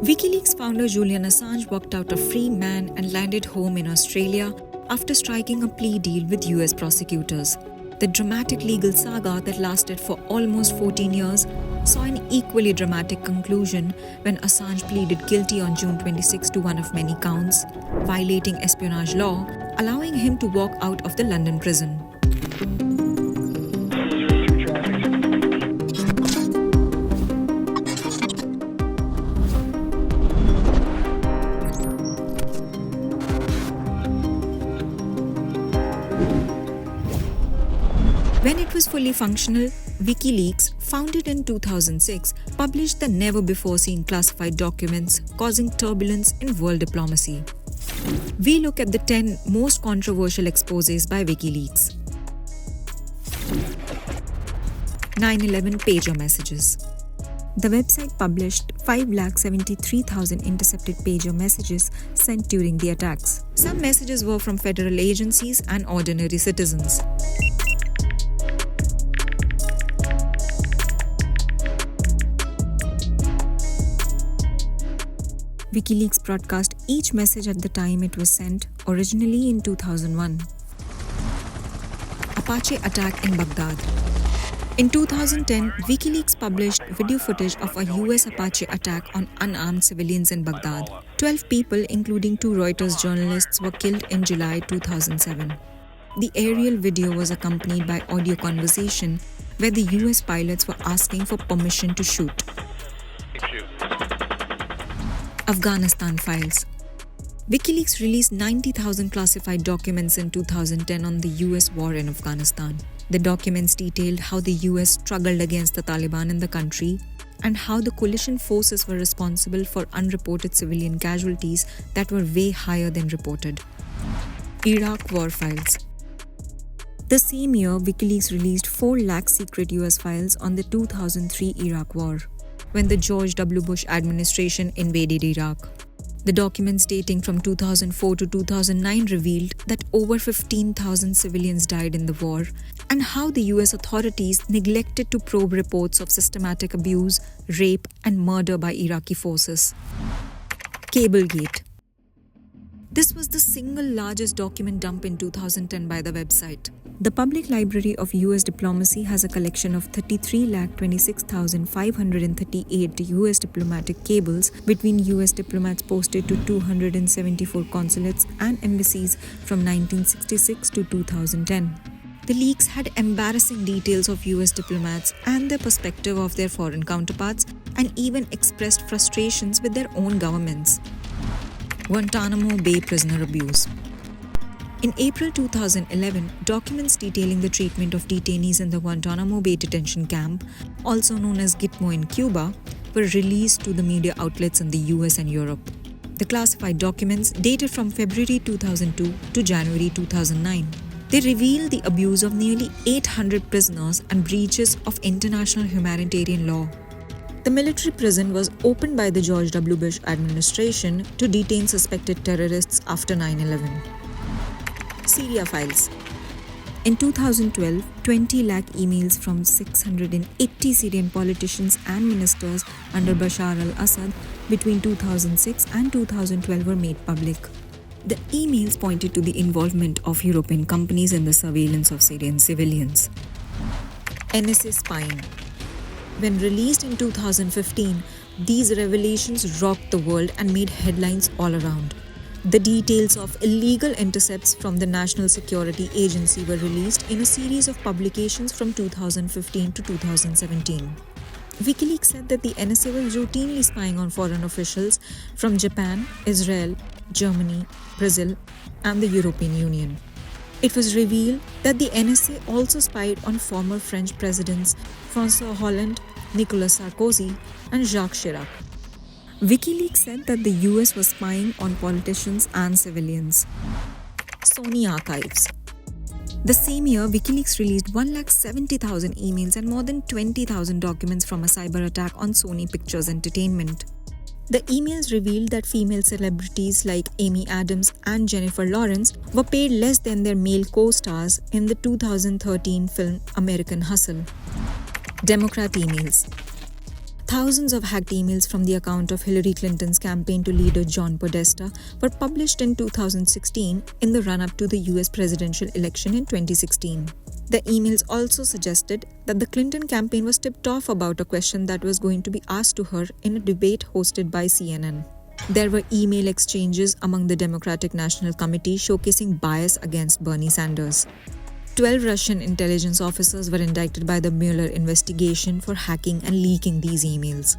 WikiLeaks founder Julian Assange walked out a free man and landed home in Australia after striking a plea deal with US prosecutors. The dramatic legal saga that lasted for almost 14 years saw an equally dramatic conclusion when Assange pleaded guilty on June 26 to one of many counts, violating espionage law, allowing him to walk out of the London prison. When it was fully functional, WikiLeaks, founded in 2006, published the never-before-seen classified documents, causing turbulence in world diplomacy. We look at the 10 most controversial exposés by WikiLeaks. 9/11 pager messages. The website published 573,000 intercepted pager messages sent during the attacks. Some messages were from federal agencies and ordinary citizens. WikiLeaks broadcast each message at the time it was sent, originally in 2001. Apache attack in Baghdad. In 2010, WikiLeaks published video footage of a US Apache attack on unarmed civilians in Baghdad. 12 people, including 2 Reuters journalists, were killed in July 2007. The aerial video was accompanied by audio conversation where the US pilots were asking for permission to shoot. Afghanistan Files. WikiLeaks released 90,000 classified documents in 2010 on the US war in Afghanistan. The documents detailed how the US struggled against the Taliban in the country and how the coalition forces were responsible for unreported civilian casualties that were way higher than reported. Iraq War Files. The same year, WikiLeaks released 4 lakh secret US files on the 2003 Iraq War, when the George W. Bush administration invaded Iraq. The documents dating from 2004 to 2009 revealed that over 15,000 civilians died in the war and how the US authorities neglected to probe reports of systematic abuse, rape, and murder by Iraqi forces. Cablegate. This was the single largest document dump in 2010 by the website. The Public Library of US Diplomacy has a collection of 33,26,538 US diplomatic cables between US diplomats posted to 274 consulates and embassies from 1966 to 2010. The leaks had embarrassing details of US diplomats and the perspective of their foreign counterparts, and even expressed frustrations with their own governments. Guantanamo Bay prisoner abuse. In April 2011, documents detailing the treatment of detainees in the Guantanamo Bay detention camp, also known as Gitmo in Cuba, were released to the media outlets in the US and Europe. The classified documents dated from February 2002 to January 2009. They reveal the abuse of nearly 800 prisoners and breaches of international humanitarian law. The military prison was opened by the George W. Bush administration to detain suspected terrorists after 9/11. Syria Files. In 2012, 20 lakh emails from 680 Syrian politicians and ministers under Bashar al-Assad between 2006 and 2012 were made public. The emails pointed to the involvement of European companies in the surveillance of Syrian civilians. NSA Spying. When released in 2015, these revelations rocked the world and made headlines all around. The details of illegal intercepts from the National Security Agency were released in a series of publications from 2015 to 2017. WikiLeaks said that the NSA was routinely spying on foreign officials from Japan, Israel, Germany, Brazil, and the European Union. It was revealed that the NSA also spied on former French presidents François Hollande, Nicolas Sarkozy, and Jacques Chirac. WikiLeaks said that the US was spying on politicians and civilians. Sony Archives. The same year, WikiLeaks released 170,000 emails and more than 20,000 documents from a cyber attack on Sony Pictures Entertainment. The emails revealed that female celebrities like Amy Adams and Jennifer Lawrence were paid less than their male co-stars in the 2013 film American Hustle. Democrat emails. Thousands of hacked emails from the account of Hillary Clinton's campaign to leader John Podesta were published in 2016 in the run-up to the US presidential election in 2016. The emails also suggested that the Clinton campaign was tipped off about a question that was going to be asked to her in a debate hosted by CNN. There were email exchanges among the Democratic National Committee showcasing bias against Bernie Sanders. 12 Russian intelligence officers were indicted by the Mueller investigation for hacking and leaking these emails.